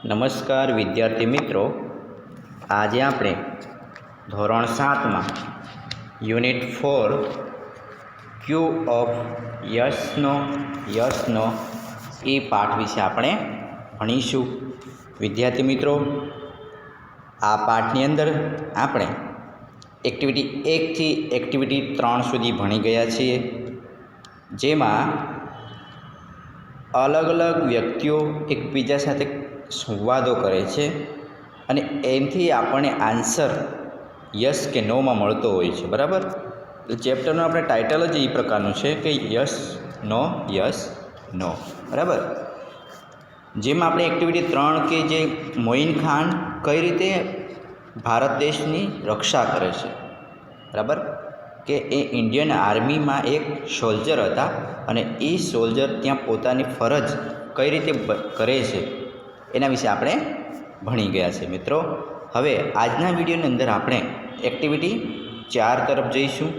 નમસ્કાર વિદ્યાર્થી મિત્રો, આજે આપણે ધોરણ 7માં યુનિટ 4 ક્યુ ઓફ યસનો એ પાઠ વિશે આપણે ભણીશું. વિદ્યાર્થી મિત્રો, આ પાઠની અંદર આપણે એક્ટિવિટી 1 થી એક્ટિવિટી 3 સુધી ભણી ગયા છીએ, જેમાં અલગ અલગ વ્યક્તિઓ એકબીજા સાથે સંવાદો કરે છે અને એનાથી આપણને આન્સર યસ કે નોમાં મળતો હોય છે. બરાબર, ચેપ્ટરનું આપણે ટાઇટલ જ એ પ્રકારનું છે કે યસ નો. બરાબર, જેમાં આપણે એક્ટિવિટી 3 કે જે મોઇન ખાન કઈ રીતે ભારત દેશની રક્ષા કરે છે. બરાબર, કે એ ઇન્ડિયન આર્મીમાં એક સોલ્જર હતા અને એ સોલ્જર ત્યાં પોતાની ફરજ કઈ રીતે કરે છે એના વિશે આપણે ભણી ગયા છે. મિત્રો, હવે આજના વિડીયોની અંદર આપણે એક્ટિવિટી 4 તરફ જઈશું.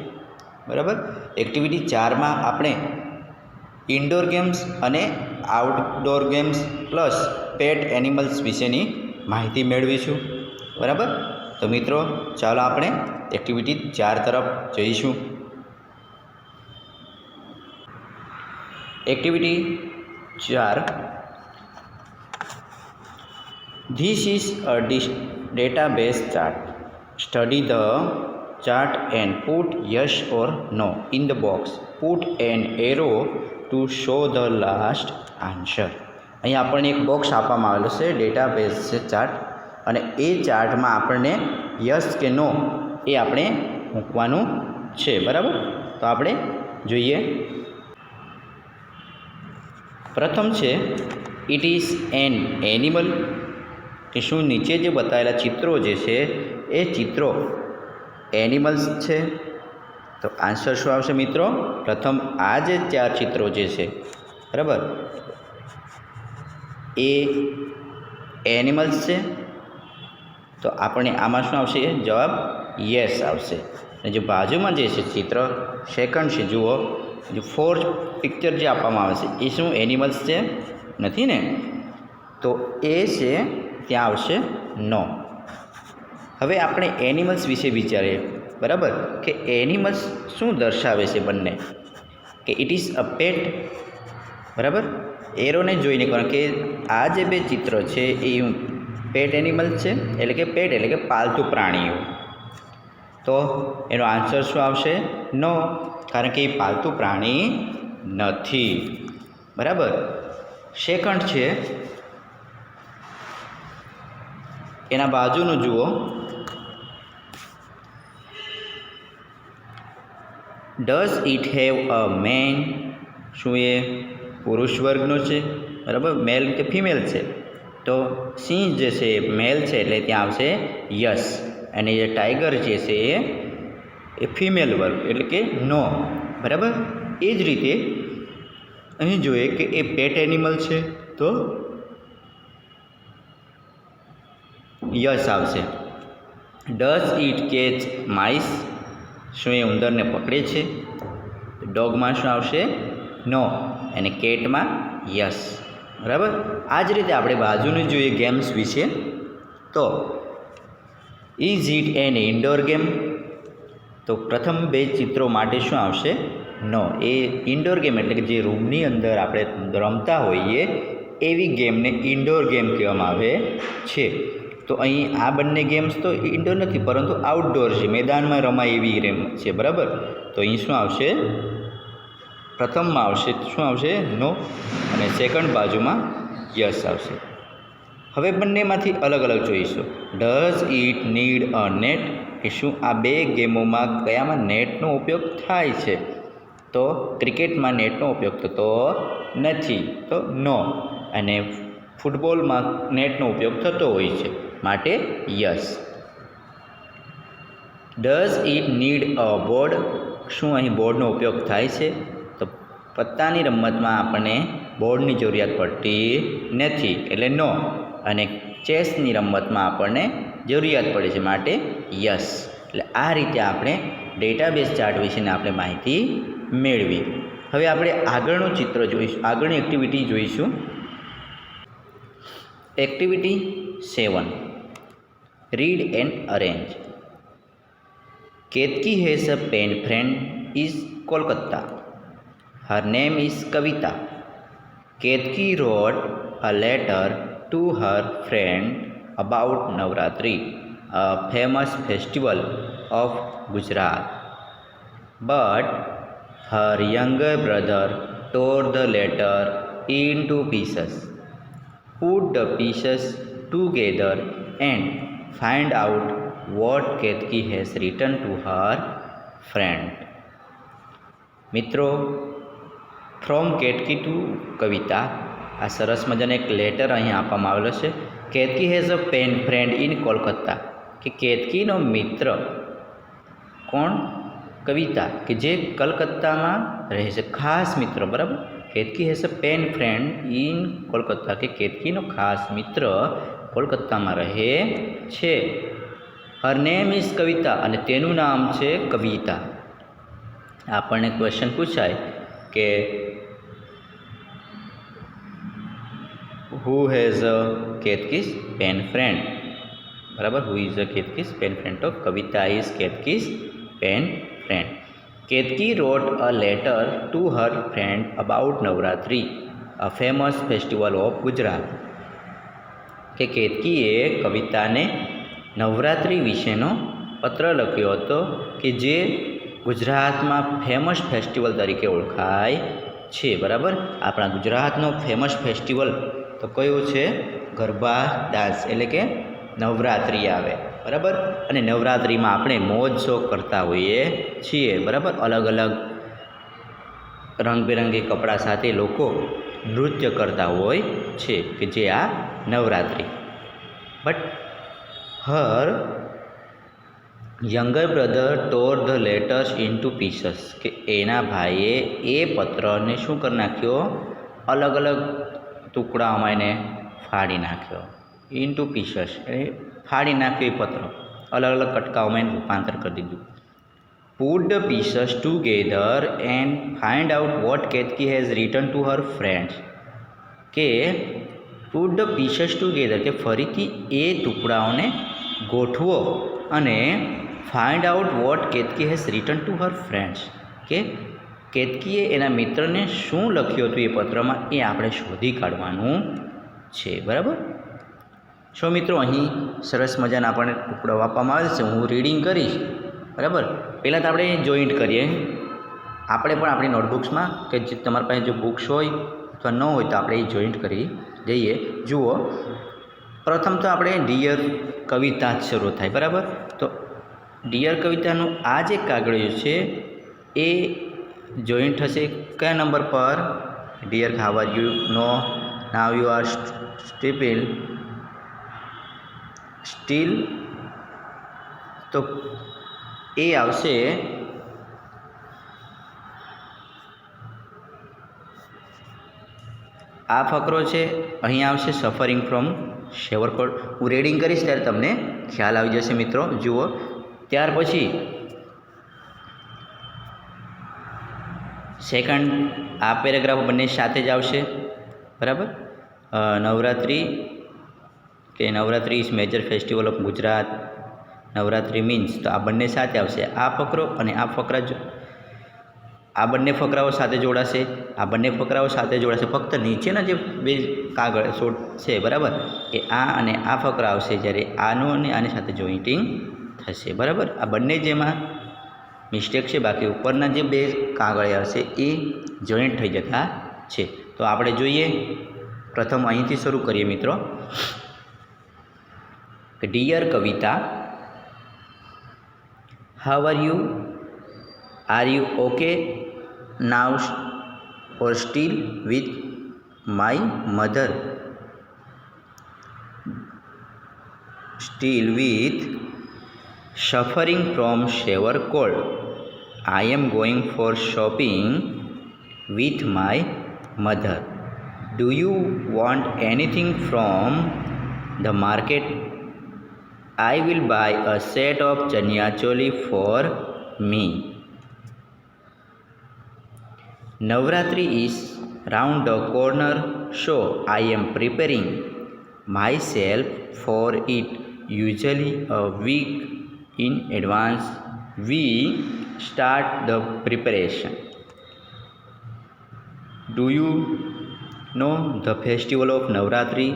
બરાબર, એક્ટિવિટી 4માં આપણે ઇન્ડોર ગેમ્સ અને આઉટડોર ગેમ્સ પ્લસ પેટ એનિમલ્સ વિશેની માહિતી મેળવીશું. બરાબર, તો મિત્રો ચાલો આપણે એક્ટિવિટી 4 તરફ જઈશું. Activity 4. This is a database chart. Study the chart and put yes or no in the box. Put an arrow to show the last answer. અહીં આપણને એક બોક્સ આપવામાં આવેલો છે, ડેટાબેઝ છે ચાર્ટ, અને એ ચાર્ટમાં આપણને યસ કે નો એ આપણે મૂકવાનું છે. બરાબર, તો આપણે જોઈએ. પ્રથમ છે ઇટ ઇઝ એન એનિમલ, કે શું નીચે જે બતાવેલા ચિત્રો જે છે એ ચિત્રો એનિમલ્સ છે. તો આન્સર શું આવશે મિત્રો? પ્રથમ આ જે 4 ચિત્રો જે છે, બરાબર, એ એનિમલ્સ છે. તો આપણે આમાં શું આવશે? જવાબ યસ આવશે. અને જે બાજુમાં જે છે ચિત્ર સેકન્ડ છે, જુઓ, જે 4 પિક્ચર જે આપવામાં આવે છે એ શું એનિમલ્સ છે? નથી ને, તો એ છે ત્યાં આવશે નો. હવે આપણે એનિમલ્સ વિશે વિચારીએ. બરાબર, કે એનિમલ્સ શું દર્શાવે છે બંને? કે ઇટ ઇઝ અ પેટ. બરાબર, એરોને જોઈને કારણ કે આ જે 2 ચિત્ર છે એ પેટ એનિમલ્સ છે, એટલે કે પેટ એટલે કે પાલતુ પ્રાણીઓ. તો એનો આન્સર શું આવશે? નો, કારણ કે એ પાલતુ પ્રાણી નથી. બરાબર, સેકન્ડ છે એના બાજુનું જુઓ, does it have a man? શું એ પુરુષ વર્ગનો છે? બરાબર, મેલ કે ફિમેલ છે? તો સિંહ જે છે મેલ છે એટલે ત્યાં આવશે યસ, અને જે ટાઈગર જે છે એ ફિમેલ વર્ગ એટલે કે નો. બરાબર, એ જ રીતે અહીં જોઈએ કે એ પેટ એનિમલ છે તો યસ આવશે. Does it catch mice? શું એ ઉંદરને પકડે છે? ડોગમાં શું આવશે? નો, અને કેટમાં યસ. બરાબર, આ જ રીતે આપણે બાજુનું જોઈએ ગેમ્સ વિશે. તો is it an indoor game? તો પ્રથમ 2 ચિત્રો માટે શું આવશે? નો. એ ઇન્ડોર ગેમ એટલે કે જે રૂમની અંદર આપણે રમતા હોઈએ એવી ગેમને ઇન્ડોર ગેમ કહેવામાં આવે છે. તો અહીં આ બંને ગેમ્સ તો ઇન્ડોર નથી પરંતુ આઉટડોર છે, મેદાનમાં રમાય એવી ગેમ છે. બરાબર, તો અહીં શું આવશે? પ્રથમમાં આવશે શું આવશે? નો, અને સેકન્ડ બાજુમાં યસ આવશે. હવે બંનેમાંથી અલગ અલગ જોઈશું. Does it need a net? કે શું આ 2 ગેમોમાં કયામાં નેટનો ઉપયોગ થાય છે? તો ક્રિકેટમાં નેટનો ઉપયોગ થતો નથી, તો નો, અને ફૂટબોલમાં નેટનો ઉપયોગ થતો હોય છે, માટે yes. Does it need a board? શું અહીં બોર્ડનો ઉપયોગ થાય છે? તો પત્તાની રમતમાં આપણને બોર્ડની જરૂરિયાત પડતી નથી એટલે નો, અને ચેસની રમતમાં આપણને જરૂરિયાત પડે છે માટે યસ. એટલે આ રીતે આપણે ડેટાબેઝ ચાર્ટ વિશેની આપણે માહિતી મેળવી. હવે આપણે આગળનું ચિત્ર જોઈશું, આગળની એક્ટિવિટી જોઈશું. Activity 7. Read and arrange. Ketki has a pen friend is Kolkata. Her name is Kavita. Ketki wrote a letter to her friend about Navratri, a famous festival of Gujarat. But her younger brother tore the letter into pieces. Put the pieces together and find out what Ketki has written to her friend. મિત્રો, from Ketki to Kavita, આ સરસ મજાનો એક letter અહીં આપવામાં આવેલો છે. Ketki has a pen friend in Kolkata, કે કેતકીનો મિત્ર કોણ? કવિતા, કે જે કલકત્તામાં રહે છે, ખાસ મિત્ર. બરાબર, Ketki has a pen friend in Kolkata, કે કેતકીનો ખાસ મિત્ર કોલકાતામાં રહે છે. હર નેમ ઇઝ કવિતા, અને તેનું નામ છે કવિતા. આપણને ક્વેશ્ચન પૂછાય કે who has a Ketaki's pen friend. બરાબર, who is a Ketaki's pen friend? તો Kavita is Ketaki's pen friend. Ketaki wrote a letter to her friend about Navratri, a famous festival of Gujarat. કે કેતકીએ કવિતાને નવરાત્રિ વિશેનો પત્ર લખ્યો હતો, કે જે ગુજરાતમાં ફેમસ ફેસ્ટિવલ તરીકે ઓળખાય છે. બરાબર, આપણા ગુજરાતનો ફેમસ ફેસ્ટિવલ તો કયો છે? ગરબા ડાન્સ, એટલે કે નવરાત્રિ આવે. બરાબર, અને નવરાત્રિમાં આપણે મોજ શોખ કરતા હોઈએ છીએ. બરાબર, અલગ અલગ રંગબેરંગી કપડાં સાથે લોકો નૃત્ય કરતા હોય છે, કે જે આ Navratri. But Har younger brother ટોર the letters into pieces, કે એના ભાઈએ એ પત્રને શું કરી નાખ્યો? અલગ અલગ ટુકડાઓમાં એને ફાડી નાખ્યો. ઇન્ટુ પીસસ, એટલે ફાડી નાખ્યો એ પત્ર, અલગ અલગ કટકાઓમાં એને રૂપાંતર કરી દીધું. Put the pieces together and find out vote Ketaki has return to her friends. કે પુટ ધ પીસસ ટુગેધર, કે ફરીથી એ ટુકડાઓને ગોઠવો અને find out vote Ketaki has return to her friends, કે કેતકીએ એના મિત્રને શું લખ્યું હતું એ પત્રમાં, એ આપણે શોધી કાઢવાનું છે. બરાબર, સો મિત્રો, અહીં સરસ મજાના આપણને ટુકડાઓ આપવામાં આવે છે. હું રીડિંગ કરીશ. બરાબર, પહેલાં તો આપણે જોઈન્ટ કરીએ. આપણે પણ આપણી નોટબુક્સમાં, કે જે તમારી પાસે જો બુક્સ હોય અથવા ન હોય તો આપણે એ જોઈન્ટ કરી જઈએ. જુઓ, પ્રથમ તો આપણે ડિયર કવિતા જ શરૂ થાય. બરાબર, તો ડિયર કવિતાનું આ જે કાગળિયું છે એ જોઈન્ટ થશે કયા નંબર પર? Dear how are you? No. Now you are still, તો એ આવશે આ ફકરો છે. અહીં આવશે સફરિંગ ફ્રોમ શેવરકોટ. હું રીડિંગ કરીશ ત્યારે તમને ખ્યાલ આવી જશે મિત્રો. જુઓ, ત્યાર પછી સેકન્ડ આ પેરેગ્રાફ બંને સાથે જ આવશે. બરાબર, નવરાત્રિ, કે Navratri is major festival of Gujarat. Navratri means, તો આ બંને સાથે આવશે. આ ફકરો અને આ ફકરા, આ બંને ફકરાઓ સાથે જોડાશે, આ બંને ફકરાઓ સાથે જોડાશે. ફક્ત નીચેના જે બે કાગળ છે, બરાબર, એ આ અને આ ફકરા આવશે, જ્યારે આનું અને આની સાથે જોઈન્ટિંગ થશે. બરાબર, આ બંને જેમાં મિસ્ટેક છે, બાકી ઉપરના જે બે કાગળિયા હશે એ જોઈન્ટ થઈ જતા છે. તો આપણે જોઈએ, પ્રથમ અહીંથી શરૂ કરીએ મિત્રો. Dear Kavita, how are you? Are you okay now or still with my mother? Still with suffering from severe cold. I am going for shopping with my mother. Do you want anything from the market? I will buy a set of chaniya choli for me. Navratri is round the corner, so I am preparing myself for it usually a week in advance we start the preparation. Do you know the festival of Navratri?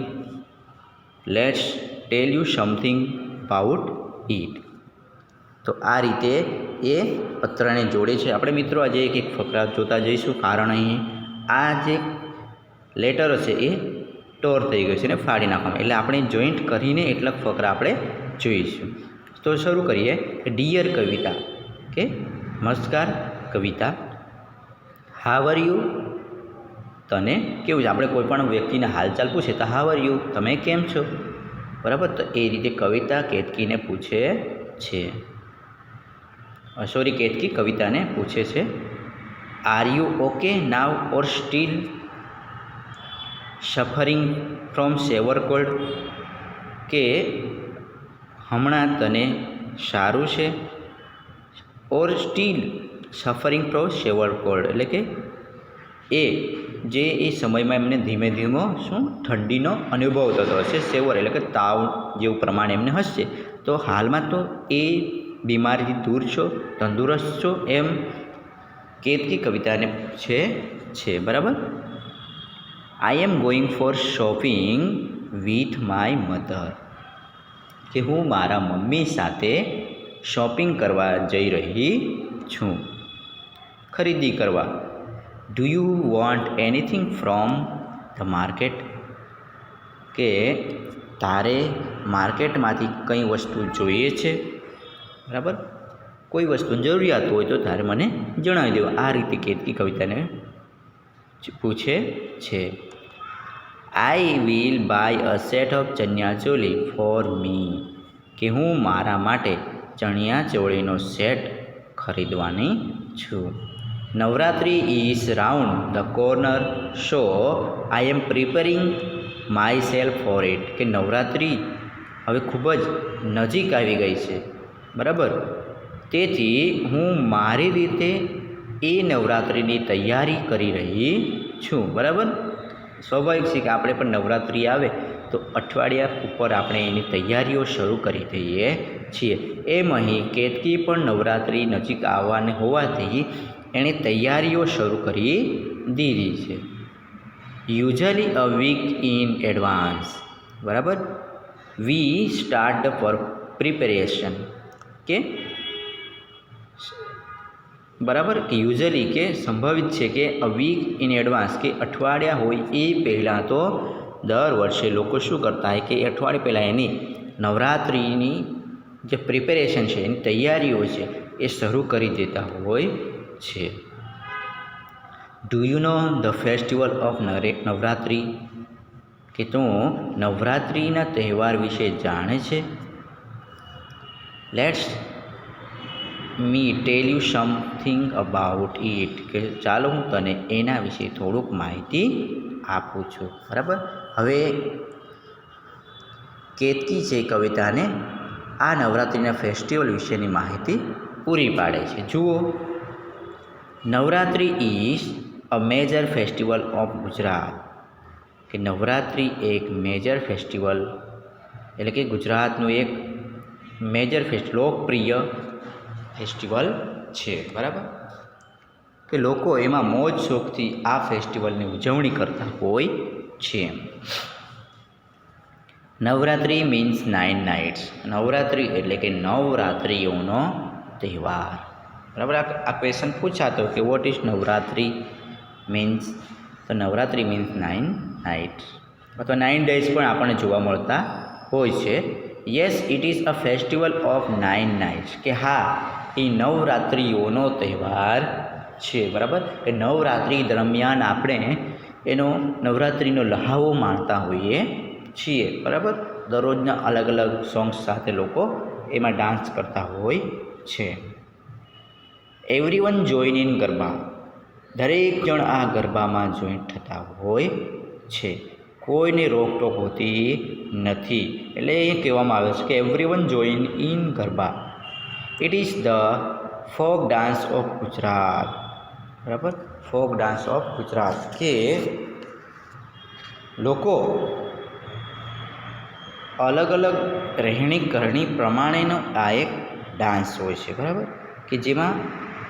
Let's tell you something about it. તો આ રીતે એ પત્રને જોડે છે. આપણે મિત્રો આજે એક એક ફકરા જોતા જઈશું, કારણ અહીં આ જે લેટરો છે એ ટોર થઈ ગયું છે ને ફાડી નાખવામાં, એટલે આપણે જોઈન્ટ કરીને એટલા ફકરા આપણે જોઈશું. તો શરૂ કરીએ. ડિયર કવિતા, કે નમસ્કાર કવિતા. How are you? તને કેવું છે? આપણે કોઈ પણ વ્યક્તિને હાલચાલ પૂછે તો હાવ આર યુ, તમે કેમ છો? બરાબર. તો એ રીતે કવિતા કેતકીને પૂછે છે. કેતકી કવિતાને પૂછે છે, are you okay now or still suffering from severe cold? કે હમણાં તને સારું છે, or still suffering from severe cold, એટલે કે એ સમયમાં એમને ધીમે ધીમે ઠંડીનો અનુભવ થતો હશે. સેવર એટલે કે તાવ જેવું પ્રમાણ એમને હશે. તો હાલમાં તો એ બીમારીથી દૂર છો, તંદુરસ્ત છો, એમ કેતકી કવિતાને પૂછે છે. બરાબર. I am going for shopping with my mother. કે હું મારા મમ્મી સાથે શોપિંગ કરવા જઈ રહી છું, ખરીદી કરવા. Do you want anything from the market? કે તારે માર્કેટમાંથી કંઈ વસ્તુ જોઈએ છે? બરાબર. કોઈ વસ્તુની જરૂરિયાત હોય તો તારે મને જણાવી દેવું. આ રીતે કેતકી કવિતાને પૂછે છે. I will buy a set of chaniya choli for me. કે હું મારા માટે ચણિયા ચોળીનો સેટ ખરીદવાની છું. Navratri is round the corner so I am preparing myself for it. કે નવરાત્રિ હવે ખૂબ જ નજીક આવી ગઈ છે. બરાબર. તેથી હું મારી રીતે એ નવરાત્રિની તૈયારી કરી રહી છું. બરાબર. સ્વાભાવિક છે કે આપણે પણ નવરાત્રિ આવે તો અઠવાડિયા ઉપર આપણે એની તૈયારીઓ શરૂ કરી દઈએ છીએ. એમ અહીં કેતકી પણ નવરાત્રિ નજીક આવવાની હોવાથી એણે તૈયારીઓ શરૂ કરી દીધી છે. Usually a week in advance. બરાબર. We start the preparation. કે બરાબર, કે યુઝલી કે સંભવિત છે કે અ વીક ઇન એડવાન્સ, કે અઠવાડિયા હોય એ પહેલાં તો દર વર્ષે લોકો શું કરતા હોય કે અઠવાડિયા પહેલાં એની નવરાત્રિની જે પ્રિપેરેશન છે, એની તૈયારીઓ છે એ શરૂ કરી દેતા હોય છે. Do you know the festival of Navratri? કે તું નવરાત્રિના તહેવાર વિશે જાણે છે? Let's me tail you something about it. કે ચાલો હું તને એના વિશે થોડુંક માહિતી આપું છું. બરાબર. હવે કેતકી છે કવિતાને આ નવરાત્રિના ફેસ્ટિવલ વિશેની માહિતી પૂરી પાડે છે. જુઓ, Navratri is a major festival of Gujarat. કે નવરાત્રિ એક મેજર ફેસ્ટિવલ, એટલે કે ગુજરાતનું એક મેજર લોકપ્રિય ફેસ્ટિવલ છે. બરાબર. કે લોકો એમાં મોજ શોખથી આ ફેસ્ટિવલની ઉજવણી કરતા હોય છે. Navratri means 9 nights. નવરાત્રિ એટલે કે 9 રાત્રિઓનો તહેવાર. બરાબર. આ ક્વેશ્ચન પૂછાતો કે વોટ ઇઝ નવરાત્રિ મીન્સ? તો નવરાત્રિ મીન્સ 9 નાઇટ્સ અથવા 9 ડેઝ પણ આપણને જોવા મળતા હોય છે. Yes, it is a festival of 9 nights. કે હા, એ નવરાત્રિઓનો તહેવાર છે. બરાબર. એ નવરાત્રિ દરમિયાન આપણે એનો નવરાત્રિનો લહાવો માણતા હોઈએ છીએ. બરાબર. દરરોજના અલગ અલગ સોંગ્સ સાથે લોકો એમાં ડાન્સ કરતા હોય છે. Everyone join in garba. દરેક જણ આ ગરબામાં જોઈન્ટ થતા હોય છે. કોઈને રોકટોક હોતી નથી. એટલે એ કહેવામાં આવે છે કે everyone join in garba. It is the folk dance of Gujarat. બરાબર. Folk dance of Gujarat. કે લોકો અલગ અલગ રહેણી કરણી પ્રમાણેનો આ એક ડાન્સ હોય છે, બરાબર, કે જેમાં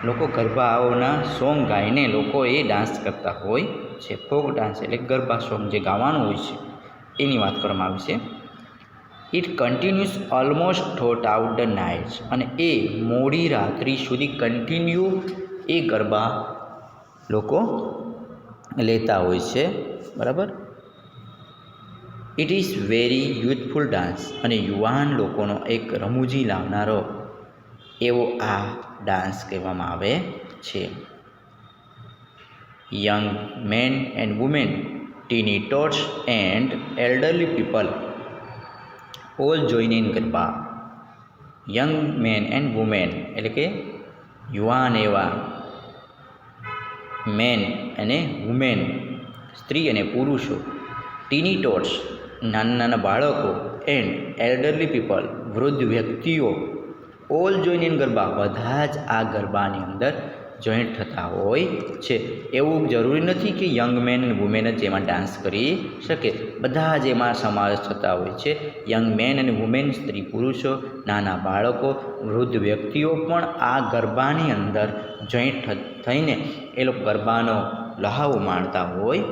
લોકો ગરબાઓના સોંગ ગાઈને લોકો એ ડાન્સ કરતા હોય છે. ફોક ડાન્સ એટલે ગરબા સોંગ જે ગાવાનું હોય છે એની વાત કરવામાં આવી છે. It continues almost throughout the night, અને એ મોડી રાત્રિ સુધી કન્ટિન્યુ એ ગરબા લોકો લેતા હોય છે, બરાબર. ઇટ ઇઝ વેરી યુથફુલ ડાન્સ, અને યુવાન લોકોનો એક રમૂજી લાવનારો એવો આ ડાન્સ કહેવામાં આવે છે. Young men and women, teeny tots and elderly people all join in garba. Young men and women એટલે કે યુવાન એવા, મેન અને વુમેન સ્ત્રી અને પુરુષો, ટીની ટોટ્સ નાના નાના બાળકો, એન્ડ એલ્ડરલી પીપલ વૃદ્ધ વ્યક્તિઓ, ઓલ જોઈન ઇન ગરબા બધા જ આ ગરબાની અંદર જોઈન્ટ થતા હોય છે. એવું જરૂરી નથી કે યંગ મેન અને વુમેન જ એમાં ડાન્સ કરી શકે, બધા જ એમાં સમાવેશ થતા હોય છે. યંગ મેન અને વુમેન સ્ત્રી પુરુષો, નાના બાળકો, વૃદ્ધ વ્યક્તિઓ પણ આ ગરબાની અંદર જોઈન્ટ થઈને એ લોકો ગરબાનો લહાવો માણતા હોય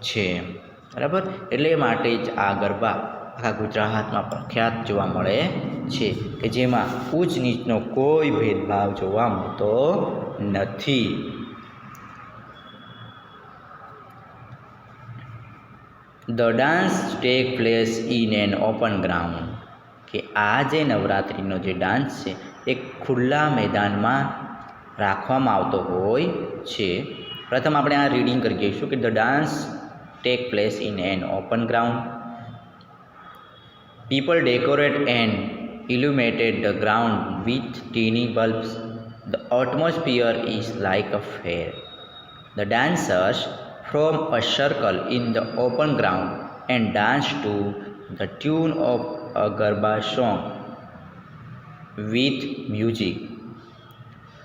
છે, બરાબર. એટલે માટે જ આ ગરબા આખા ગુજરાતમાં પ્રખ્યાત જોવા મળે છે, કે જેમાં ઊંચ નીચનો કોઈ ભેદભાવ જોવા મળતો નથી. The dance take place in an open ground, કે આ જે નવરાત્રિનો જે ડાન્સ છે એ ખુલ્લા મેદાનમાં રાખવામાં આવતો હોય છે. પ્રથમ આપણે આ રીડિંગ કરી જઈશું કે the dance take place in an open ground. People decorate and illuminated the ground with teeny bulbs. The atmosphere is like a fair. The dancers form a circle in the open ground and dance to the tune of a garba song with music.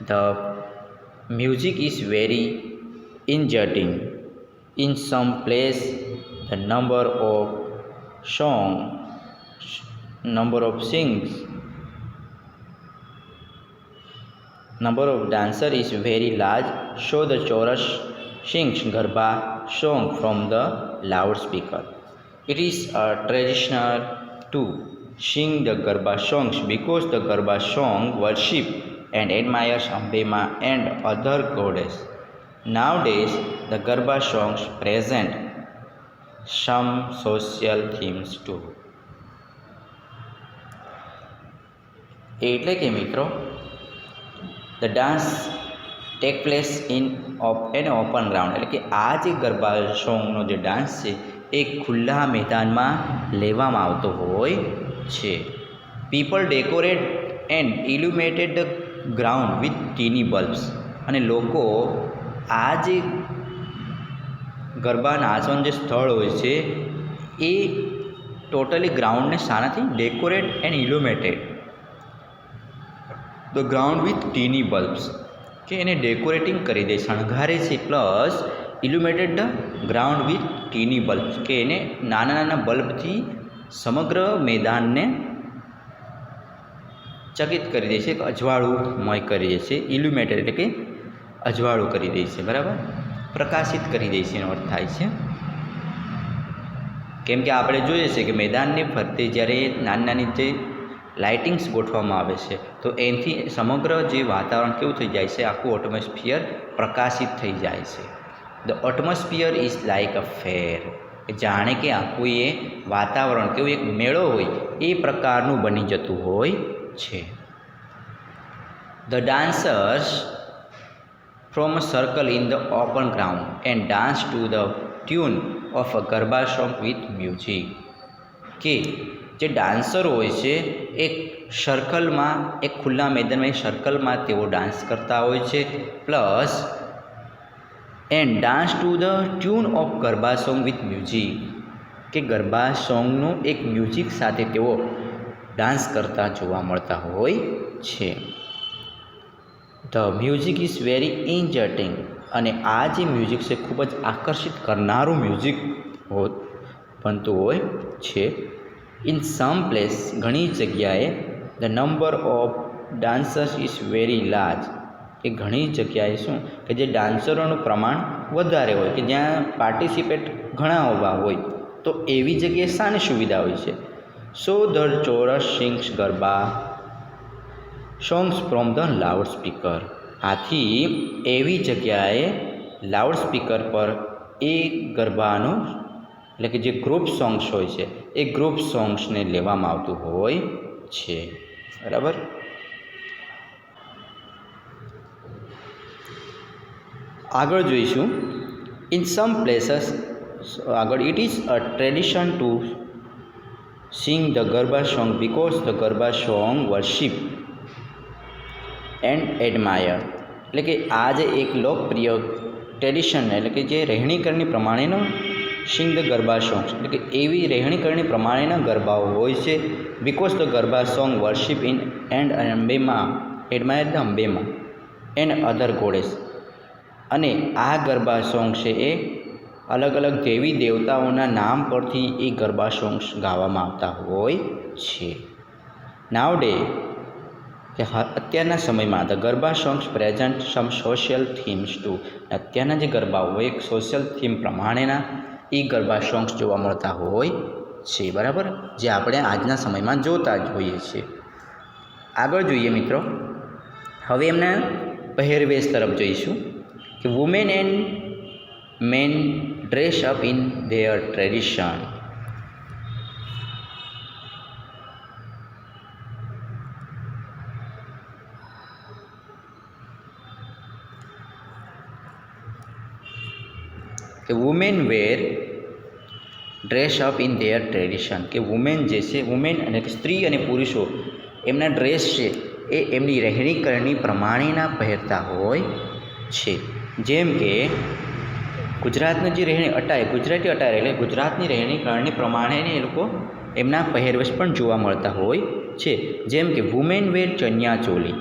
The music is very exciting. In some place, the number of dancer is very large, so the chorus sings garba song from the loudspeaker. It is a traditional to sing the garba songs because the garba song worship and admires Ambema and other goddess. Nowadays, the garba songs present some social themes too. એટલે કે મિત્રો, the dance take place in an open ground એટલે કે આ જે ગરબા સોંગનો જે dance છે એ ખુલ્લા મેદાનમાં લેવામાં આવતો હોય છે. People decorate and illuminated the ground with teeny bulbs, અને લોકો આ જે ગરબા નાચવાનું જે સ્થળ હોય છે એ ટોટલી ગ્રાઉન્ડને શાનાથી decorate and illuminated the ground with teeny bulbs, કે એને ડેકોરેટિંગ કરી દે, શણગારે છે, plus illuminated the ground with teeny bulbs, કે એને નાના નાના બલ્બથી સમગ્ર મેદાનને ચકિત કરી દે છે, અજવાળુમય કરી દે છે. ઇલ્યુમેટેડ એટલે કે અજવાળું કરી દે છે, બરાબર, પ્રકાશિત કરી દે છે એનો અર્થ થાય છે. કેમ કે આપણે જોઈએ છે કે મેદાનને ફરતે જ્યારે નાની નાની જે લાઇટિંગ્સ ગોઠવવામાં આવે છે તો એનાથી સમગ્ર જે વાતાવરણ કેવું થઈ જાય છે, આખું એટમોસ્ફિયર પ્રકાશિત થઈ જાય છે. The atmosphere is like a fair, જાણે કે આખું એ વાતાવરણ કેવું એક મેળો હોય એ પ્રકારનું બની જતું હોય છે. The dancers from a circle in the open ground and dance to the tune of a garba song with music, કે જે ડાન્સરો હોય છે એક સર્કલમાં, એક ખુલ્લા મેદાનમાં એક સર્કલમાં તેઓ ડાન્સ કરતા હોય છે, plus and dance to the tune of garba song with music, કે ગરબા સોંગનું એક મ્યુઝિક સાથે તેઓ ડાન્સ કરતા જોવા મળતા હોય છે. The music is very entertaining, અને આ જે મ્યુઝિક છે ખૂબ જ આકર્ષિત કરનારું મ્યુઝિક બનતું હોય છે. ઇન સમ પ્લેસ ઘણી જગ્યાએ the number of dancers is very large, કે ઘણી જગ્યાએ શું કે જે ડાન્સરોનું પ્રમાણ વધારે હોય, કે જ્યાં પાર્ટિસિપેટ ઘણા હોવા હોય, તો એવી જગ્યાએ શાની સુવિધા હોય છે? સો ધ ચોરસ sings garba songs from the loud speaker. આથી એવી જગ્યાએ લાઉડ સ્પીકર પર એ ગરબાનો એટલે કે જે ગ્રુપ સોંગ્સ હોય છે એ ગ્રુપ સોંગ્સને લેવામાં આવતું હોય છે. બરાબર. આગળ જોઈશું ઇન સમ પ્લેસીસ. આગળ it is a tradition to sing the garba song because the garba song worship and admire. એટલે કે આ જે એક લોકપ્રિય ટ્રેડિશન એટલે કે જે રહેણીકરણી પ્રમાણેનો સિંગ ધ ગરબા સોંગ્સ એટલે કે એવી રહેણીકરણી પ્રમાણેના ગરબાઓ હોય છે. Because the garba song worship in and Ambe Maa admire the Ambe Maa and other goddess. અને આ ગરબા સોંગ છે એ અલગ અલગ દેવી દેવતાઓના નામ પરથી એ ગરબા સોંગ્સ ગાવામાં આવતા હોય છે. નાવ ડે કે અત્યારના સમયમાં the garba songs present some social themes too. અત્યારના જે ગરબાઓ એક સોશિયલ થીમ પ્રમાણેના એ ગરબા સોંગ્સ જોવા મળતા હોય છે. બરાબર, જે આપણે આજના સમયમાં જોતા જ હોઈએ છીએ. આગળ જોઈએ મિત્રો, હવે એમના પહેરવેશ તરફ જોઈશું કે women and men dress up in their tradition. કે women wear dress up in their tradition. કે વુમેન જે છે, વુમેન અને સ્ત્રી અને પુરુષો એમના ડ્રેસ છે એ એમની રહેણીકરણી પ્રમાણેના પહેરતા હોય છે. જેમ કે ગુજરાતનું જે ગુજરાતી અટાયર એટલે ગુજરાતની રહેણીકરણી પ્રમાણે એ લોકો એમના પહેરવેશ પણ જોવા મળતા હોય છે. જેમ કે વુમેન વેર ચણિયા ચોલી.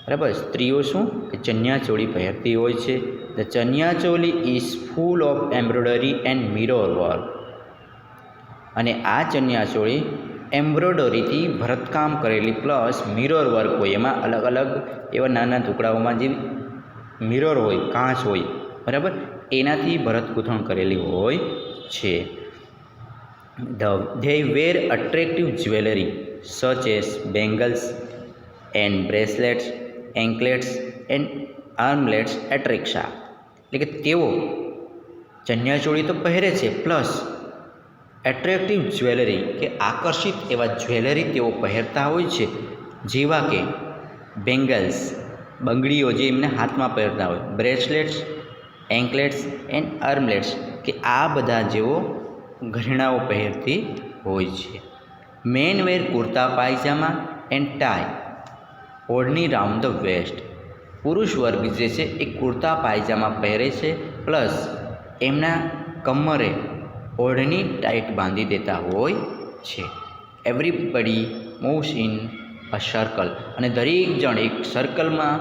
બરાબર, સ્ત્રીઓ શું કે ચણિયા ચોળી પહેરતી હોય છે. The chaniya choli is full of embroidery and mirror work. અને આ ચણિયા ચોળી એમ્બ્રોઇડરીથી ભરતકામ કરેલી પ્લસ મિરર વર્ક હોય, એમાં અલગ અલગ એવા નાના ટુકડાઓમાં જે મિરર હોય, કાચ હોય, બરાબર, એનાથી ભરત ગૂંથણ કરેલી હોય છે. They wear attractive jewellery such as bangles and bracelets anklets and armlets એટ્રેક્શા. એટલે કે તેઓ ચણિયાચોળી તો પહેરે છે પ્લસ એટ્રેક્ટિવ જ્વેલરી કે આકર્ષિત એવા જ્વેલરી તેઓ પહેરતા હોય છે, જેવા કે બેંગલ્સ બંગડીઓ જે એમને હાથમાં પહેરતા હોય, બ્રેસલેટ્સ એન્કલેટ્સ એન્ડ આર્મલેટ્સ કે આ બધા જેઓ ઘરેણાઓ પહેરતી હોય છે. Men wear kurta pyjama and tie odhni round the waist. પુરુષ વર્ગ જે છે એ કુર્તા પાયજામા પહેરે છે પ્લસ એમના કમરે ઓઢણી ટાઈટ બાંધી દેતા હોય છે. Everybody moves in a circle. અને દરેક જણ એક સર્કલમાં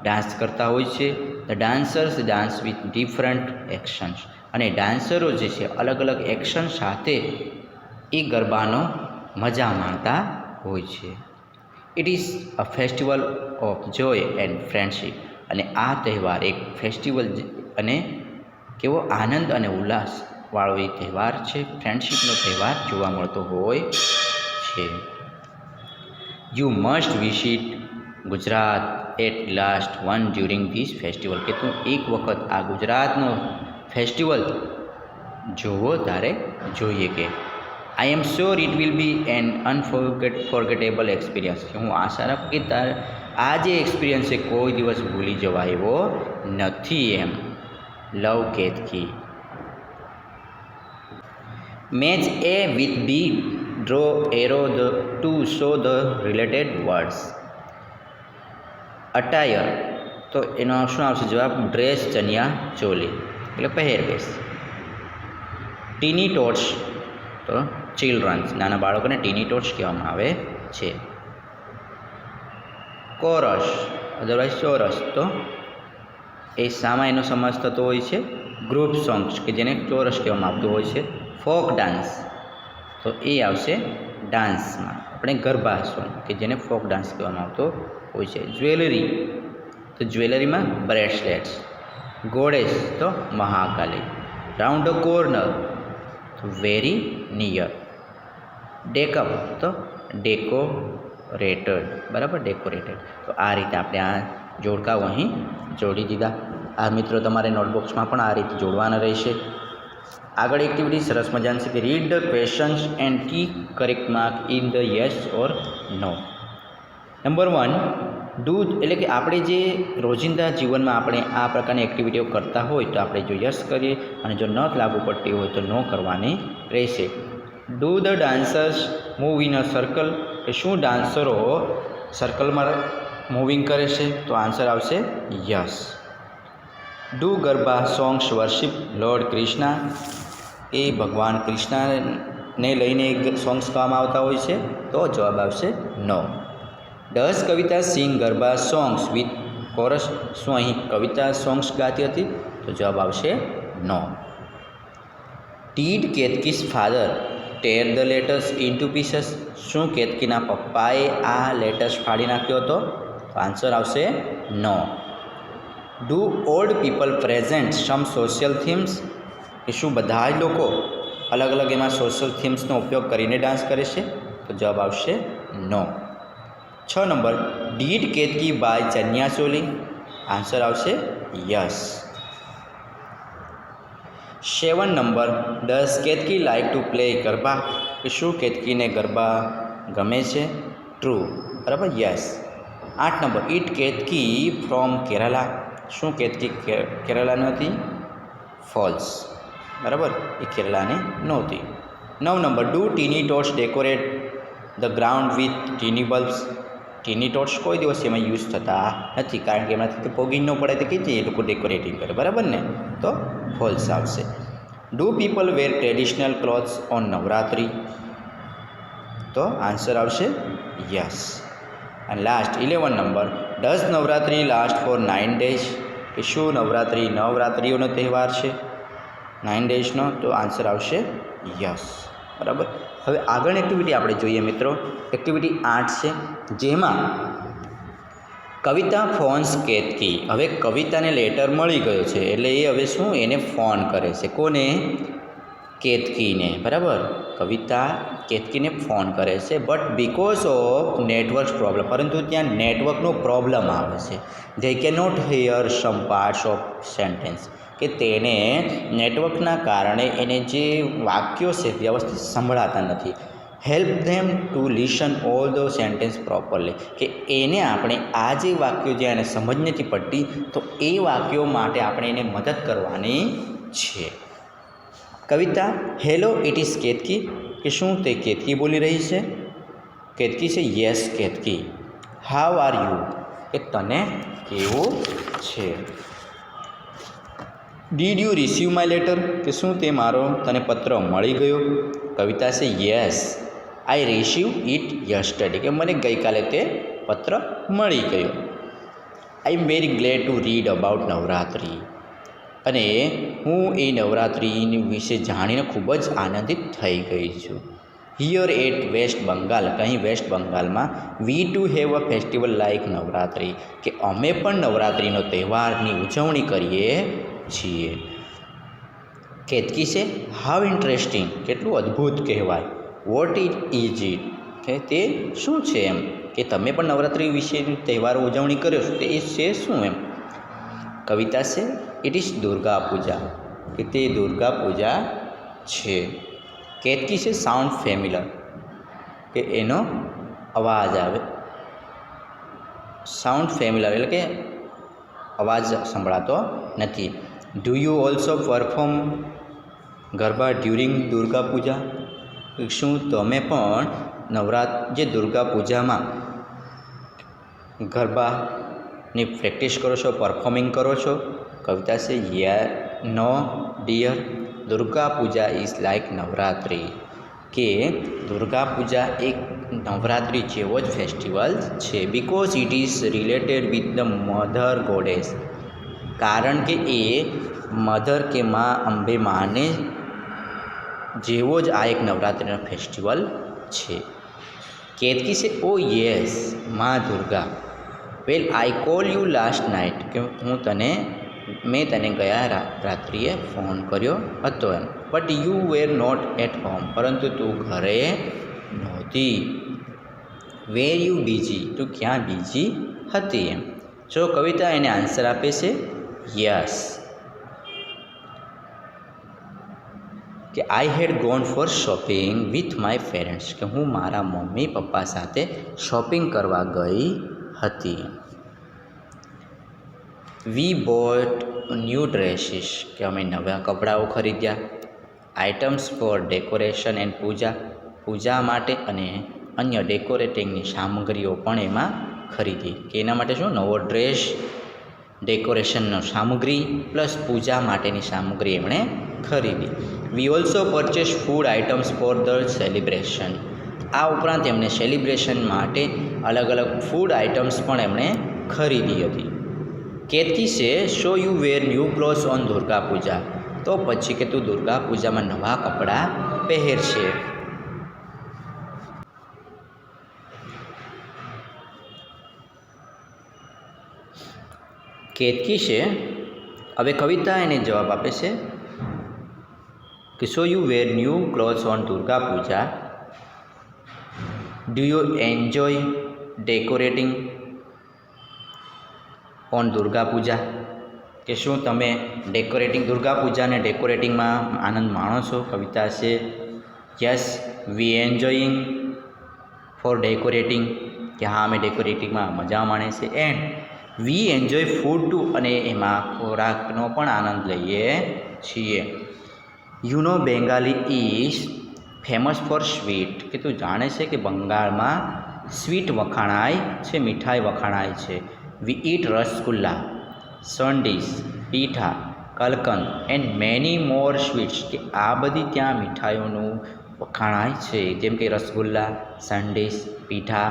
ડાન્સ કરતા હોય છે. The dancers dance with different actions. અને ડાન્સરો જે છે અલગ અલગ એક્શન સાથે એ ગરબાનો મજા માણતા હોય છે. It is a festival of joy and friendship. અને આ તહેવાર એક ફેસ્ટિવલ અને કેવો આનંદ અને ઉલ્લાસવાળો એ તહેવાર છે, ફ્રેન્ડશીપનો તહેવાર જોવા મળતો હોય છે. You must visit Gujarat at last one during this festival. કે તું એક વખત આ ગુજરાતનો ફેસ્ટિવલ જોવો તારે જોઈએ. કે I am sure it will be an unforgettable experience. હું આશા રાખું કે તારે આ જે એક્સપિરિયન્સ છે કોઈ દિવસ ભૂલી જવાય એવો નથી. એમ love Ketaki. Match A with B draw arrow to show the related words વર્ડ્સ. અટાયર તો એનો શું આવશે જવાબ? ડ્રેસ ચણિયા ચોલી એટલે પહેરવેશ. ટીની ટોટ્સ તો ચિલ્ડ્રન્સ, નાના બાળકોને ટીની ટોટ્સ કહેવામાં આવે છે. કોરસ અધરવાઇઝ ચોરસ તો એ સામા એનો સમાસ થતો હોય છે ગ્રુપ સોંગ્સ કે જેને ચોરસ કહેવામાં આવતું હોય છે. ફોક ડાન્સ તો એ આવશે ડાન્સમાં. આપણે ગરબા સોંગ કે જેને ફોક ડાન્સ કહેવામાં આવતો હોય છે. જ્વેલરી, તો જ્વેલરીમાં બ્રેસલેટ્સ. ગોડેસ તો મહાકાલી. રાઉન્ડ ધ કોર્નર તો વેરી નિયર. ડેકઅપ તો ડેકોરેટેડ, બરાબર, ડેકોરેટેડ. તો આ રીતે આપણે આ જોડકાઓ અહીં જોડી દીધા. આ મિત્રો તમારે નોટબુક્સમાં પણ આ રીતે જોડવાના રહેશે. આગળ એક્ટિવિટી સરસ મજાની છે કે read the questions and key correct mark in the yes or no. Number 1, do એટલે કે આપણે જે રોજિંદા જીવનમાં આપણે આ પ્રકારની એક્ટિવિટીઓ કરતા હોય તો આપણે જો યસ કરીએ અને જો ન લાગુ પડતી હોય તો નો કરવાની રહેશે. Do the dancers move in a circle, કે શું ડાન્સરો સર્કલમાં મૂવિંગ કરે છે? તો આન્સર આવશે yes. Do garba songs worship lord Krishna, એ ભગવાન કૃષ્ણને લઈને સોંગ્સ ગાવામાં આવતા હોય છે? તો જવાબ આવશે no. Does Kavita sing garba songs with chorus, શું અહીં કવિતા સોંગ્સ ગાતી હતી? તો જવાબ આવશે નો. Did Ketaki's father tear the letters into pieces, શું કેતકીના પપ્પાએ આ લેટર્સ ફાડી નાખ્યો હતો? તો આન્સર આવશે no. Do old people present some social themes, કે શું બધા જ લોકો અલગ અલગ એમાં સોશિયલ થીમ્સનો ઉપયોગ કરીને ડાન્સ કરે છે? તો જવાબ આવશે no. 6 number, did Ketaki buy chaniya choli, answer આવશે yes. 7 number, does Ketaki like to play garba, કે શું કેતકીને ગરબા ગમે છે? ટ્રુ, બરાબર, yes. 8 number, it Ketaki from Kerala, શું કેતકી કેરાલાની હતી? ફોલ્સ, બરાબર, એ કેરાલાની નહોતી. 9 number, do teeny tots decorate the ground with teeny bulbs, teeny tots કોઈ દિવસ એમાં યુઝ થતા નથી, કારણ કે એમાંથી પોગી ન પડે તો કીધી એ લોકો ડેકોરેટિંગ કરે, બરાબર ને? તો ફોલ્સ આવશે. Do people wear traditional clothes on Navratri, તો આન્સર આવશે યસ. અને last 11 number, does Navratri last for 9 days, કે શું નવરાત્રિ નવરાત્રિઓનો તહેવાર છે 9 daysનો? તો આન્સર આવશે યસ, બરાબર. હવે આગળ એક્ટિવિટી આપણે જોઈએ મિત્રો. એક્ટિવિટી 8 છે, જેમાં કવિતા ફોન્સ કેતકી. હવે કવિતાને લેટર મળી ગયો છે એટલે એ હવે શું એને ફોન કરે છે. કોને? કેતકીને, બરાબર. કવિતા કેતકીને ફોન કરે છે, but because of network problem, પરંતુ ત્યાં નેટવર્કનો પ્રોબ્લેમ આવે છે. ધે કે not hear some parts of sentence, કે તેને નેટવર્કના કારણે એને જે વાક્યો છે વ્યવસ્થિત સંભળાતા નથી. Help them to listen all the sentence properly, કે એને આપણે આ જે વાક્યો જે એને સમજ નથી પડતી તો એ વાક્યો માટે આપણે એને મદદ કરવાની છે. કવિતા હેલો ઇટ ઇઝ કેતકી, કે શું તે કેતકી બોલી રહી છે? કેતકી છે yes Ketaki. How are you, કે તને કેવું છે? Did you receive my letter, કે શું તે મારો તને પત્ર મળી ગયો? કવિતા છે yes I receive it yesterday, કે મને ગઈકાલે તે પત્ર મળી ગયો. I am very glad to read about Navratri, અને હું એ નવરાત્રિની વિશે જાણીને ખૂબ જ આનંદિત થઈ ગઈ છું. હિયર એટ વેસ્ટ બંગાળ, અહીં વેસ્ટ બંગાળમાં we too have a festival like Navratri, કે અમે પણ નવરાત્રિનો તહેવારની ઉજવણી કરીએ છીએ. કેતકી છે હાઉ ઇન્ટરેસ્ટિંગ, કેટલું અદ્ભુત કહેવાય. વોટ ઇઝ ઇટ, કે તે શું છે એમ, કે તમે પણ નવરાત્રિ વિશેની તહેવારો ઉજવણી કર્યો છો તો એ છે શું એમ. કવિતા છે ઇટ ઇઝ દુર્ગા પૂજા, કે તે દુર્ગા પૂજા છે. કેતકી છે સાઉન્ડ ફેમિલર, કે એનો અવાજ આવે. સાઉન્ડ ફેમિલર એટલે કે અવાજ સંભળાતો નથી. Do you also perform garba during Durga Puja, શું તમે પણ જે દુર્ગા પૂજામાં ગરબાની પ્રેક્ટિસ કરો છો, પરફોર્મિંગ કરો છો? કવિતા છે no dear, Durga Puja is like Navratri, કે દુર્ગા પૂજા એક નવરાત્રિ જેવો જ ફેસ્ટિવલ છે. Because it is related with the mother goddess, કારણ કે એ મધર કે મા અંબે માને જેવો જ આ એક નવરાત્રિનો ફેસ્ટિવલ છે. કેતકી સે oh yes Maa Durga, well I call you last night, કે મેં તને ગયા રાત્રિએ ફોન કર્યો હતો એમ. But you were not at home, પરંતુ તું ઘરે નહોતી. વેર યુ બિઝી, તું ક્યાં બિઝી હતી એમ. જો કવિતા એને આન્સર આપે છે યસ, કે I had gone for shopping with my parents, કે હું મારા મમ્મી પપ્પા સાથે શોપિંગ કરવા ગઈ હતી. વી બોટ ન્યૂ ડ્રેસીસ, કે અમે નવા કપડાઓ ખરીદ્યા. આઇટમ્સ ફોર ડેકોરેશન એન્ડ પૂજા માટે અને અન્ય ડેકોરેટિંગની સામગ્રીઓ પણ એમાં ખરીદી. કે એના માટે શું, નવો ડ્રેસ, ડેકોરેશનનો સામગ્રી પ્લસ પૂજા માટેની સામગ્રી એમણે ખરીદી. We also purchase food items for the celebration. આ ઉપરાંત એમણે સેલિબ્રેશન માટે અલગ અલગ ફૂડ આઇટમ્સ પણ એમણે ખરીદી હતી. Ketaki say so you wear new clothes on Durga Puja, તો પછી કે તું દુર્ગા પૂજામાં નવા કપડાં પહેરશે. કેતકી છે, હવે કવિતા એને જવાબ આપે છે કે so you wear new clothes on Durga Puja, do you enjoy decorating on Durga Puja, કે શું તમે દુર્ગા પૂજાને ડેકોરેટિંગમાં આનંદ માણો છો. કવિતા છે yes we enjoying for decorating, કે હા અમે ડેકોરેટિંગમાં મજા માણે છે. And we enjoy food too, અને એમાં ખોરાકનો પણ આનંદ લઈએ છીએ. You know Bengali is famous for sweet, કે તું જાણે છે કે બંગાળમાં સ્વીટ વખાણાય છે, મીઠાઈ વખાણાય છે. We eat rasgulla, sandesh, pitha, kalakand and many more sweets, કે આ બધી ત્યાં મીઠાઈઓનું વખાણાય છે, જેમ કે રસગુલ્લા, સંડીસ, પીઠા,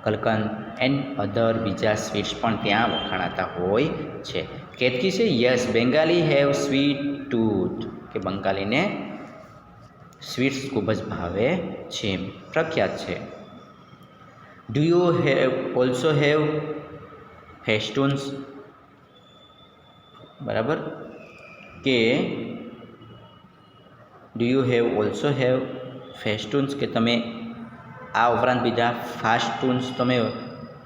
કલકંદ એન્ડ અધર બીજા સ્વીટ્સ પણ ત્યાં વખાણાતા હોય છે. કેતકી છે yes Bengali have sweet tooth, કે બંગાળીને સ્વીટ્સ ખૂબ જ ભાવે છે, પ્રખ્યાત છે. Do you have also have festoons, બરાબર, કે do you have also have festoons, કે તમે આ ઉપરાંત બીજા ફાસ્ટૂન્સ તમે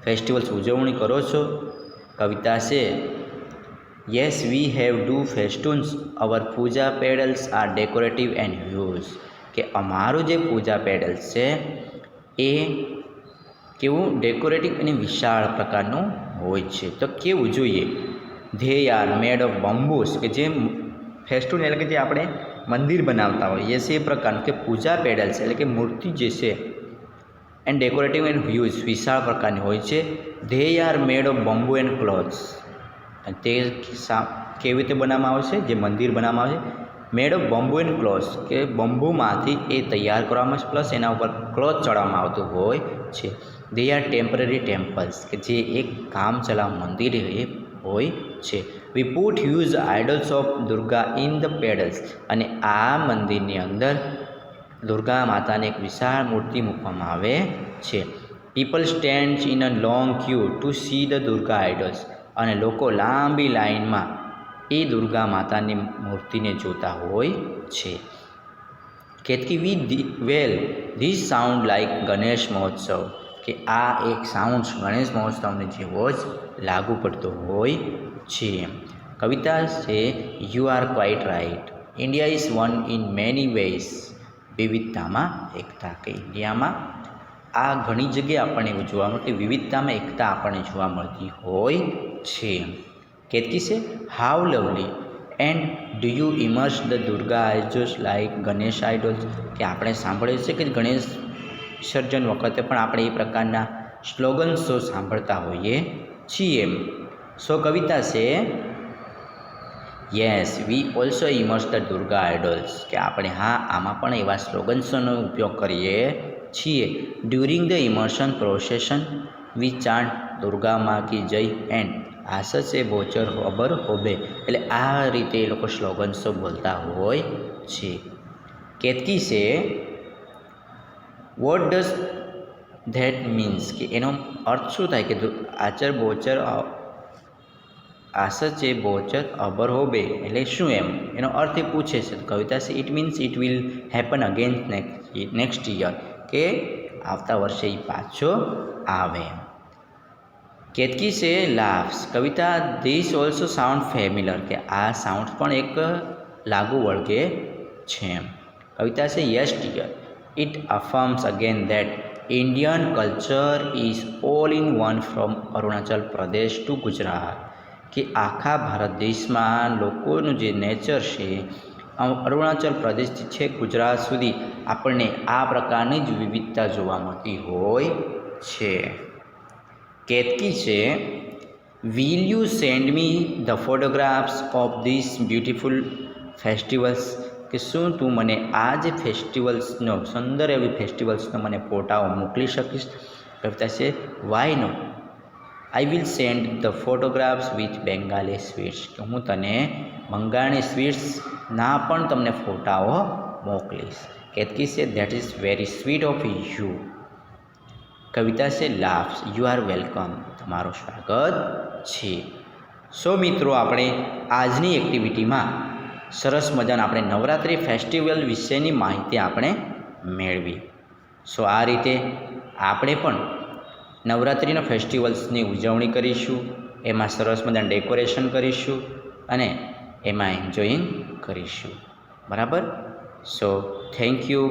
ફેસ્ટિવલ્સ ઉજવણી કરો છો. કવિતા છે yes we have do festoons, our puja pandals are decorative and huge, કે અમારું જે પૂજા પેડલ્સ છે એ કેવું ડેકોરેટિવ અને વિશાળ પ્રકારનું હોય છે. તો કેવું જોઈએ, ધે આર મેડ ઓફ બમ્બૂસ, કે જે ફેસ્ટૂન એટલે કે જે આપણે મંદિર બનાવતા હોઈએ છીએ એ પ્રકારનું, કે પૂજા પેડલ્સ એટલે કે મૂર્તિ જે છે એન્ડ ડેકોરેટિવ એન્ડ હ્યુજ વિશાળ પ્રકારની હોય છે. They are made of બમ્બુ and clothes, તે કેવી રીતે બનાવવામાં આવે છે, જે મંદિર બનાવવામાં આવે છે મેડ ઓફ બમ્બુ એન્ડ ક્લોથ્સ, કે બંબુમાંથી એ તૈયાર કરવામાં આવે છે, પ્લસ એના ઉપર ક્લોથ ચડાવવામાં આવતું હોય છે. ધે આર ટેમ્પરરી ટેમ્પલ્સ, કે જે એક કામ ચલાવ મંદિર એ હોય છે. We put huge idols of Durga in the pandals, અને આ મંદિરની અંદર દુર્ગા માતાની એક વિશાળ મૂર્તિ મૂકવામાં આવે છે. People stand in a long queue to see the Durga idols, અને લોકો લાંબી લાઇનમાં એ દુર્ગા માતાની મૂર્તિને જોતા હોય છે. કેતકી વેલ ધીસ સાઉન્ડ લાઇક ગણેશ મહોત્સવ, કે આ એક સાઉન્ડ ગણેશ મહોત્સવને જેવો જ લાગુ પડતો હોય છે. કવિતા છે you are quite right, India is one in many ways, વિવિધતામાં એકતા, કે ઇન્ડિયામાં આ ઘણી જગ્યાએ આપણને એવું જોવા મળે કે વિવિધતામાં એકતા આપણને જોવા મળતી હોય છે. કેતકી છે how lovely, and do you immerse the Durga idols like Ganesh idols, કે આપણે સાંભળીએ છીએ કે ગણેશ વિસર્જન વખતે પણ આપણે એ પ્રકારના સ્લોગન્સો સાંભળતા હોઈએ છીએ. સો કવિતા છે yes we also immerse the Durga idols, કે આપણે હા આમાં પણ એવા સ્લોગન્સોનો ઉપયોગ કરીએ છીએ. ડ્યુરિંગ ધ ઇમર્શન પ્રોસેશન વી ચાન્ટ દુર્ગા મા કી જય એન્ડ આસસ એ બોચર ખબર હોબે, એટલે આ રીતે એ લોકો સ્લોગન્સો બોલતા હોય છે. કેતકી છે વોટ ડઝ ધેટ મીન્સ કે એનો અર્થ શું થાય કે આચર બોચર આસચે બોચર અબર હોબે એટલે શું એમ એનો અર્થ એ પૂછે છે. કવિતા છે it means it will happen again next year કે આવતા વર્ષે એ પાછો આવે. કેતકી છે લાવ્સ. કવિતા ધીસ ઓલ્સો સાઉન્ડ ફેમિલર કે આ સાઉન્ડ પણ એક લાગુ વળગે છે. કવિતા છે yes dear it affirms again that Indian culture is all in one from Arunachal Pradesh to Gujarat કે આખા ભારત દેશમાં લોકોનું જે નેચર છે અરુણાચલ પ્રદેશથી છે ગુજરાત સુધી આપણને આ પ્રકારની જ વિવિધતા જોવા મળતી હોય છે. કેતકી છે will you send me the photographs of this beautiful festivals કે શું તું મને આ જે ફેસ્ટિવલ્સનો સુંદર એવી ફેસ્ટિવલ્સનો મને ફોટાઓ મોકલી શકીશ. કવિતા છે why no I will send the photographs with Bengali sweets કે હું તને બંગાળી સ્વીટ્સના પણ તમને ફોટાઓ મોકલીશ. કેતકી છે that is very sweet of you. Kavita છે લાવ્સ યુ આર વેલકમ તમારું સ્વાગત છે. સો મિત્રો આપણે આજની એક્ટિવિટીમાં સરસ મજાના આપણે નવરાત્રિ ફેસ્ટિવલ વિશેની માહિતી આપણે મેળવી. સો આ રીતે આપણે પણ નવરાત્રિના ફેસ્ટિવલ્સની ઉજવણી કરીશું, એમાં સરસ મજાનું ડેકોરેશન કરીશું અને એમાં એન્જોયિંગ કરીશું. બરાબર. So thank you.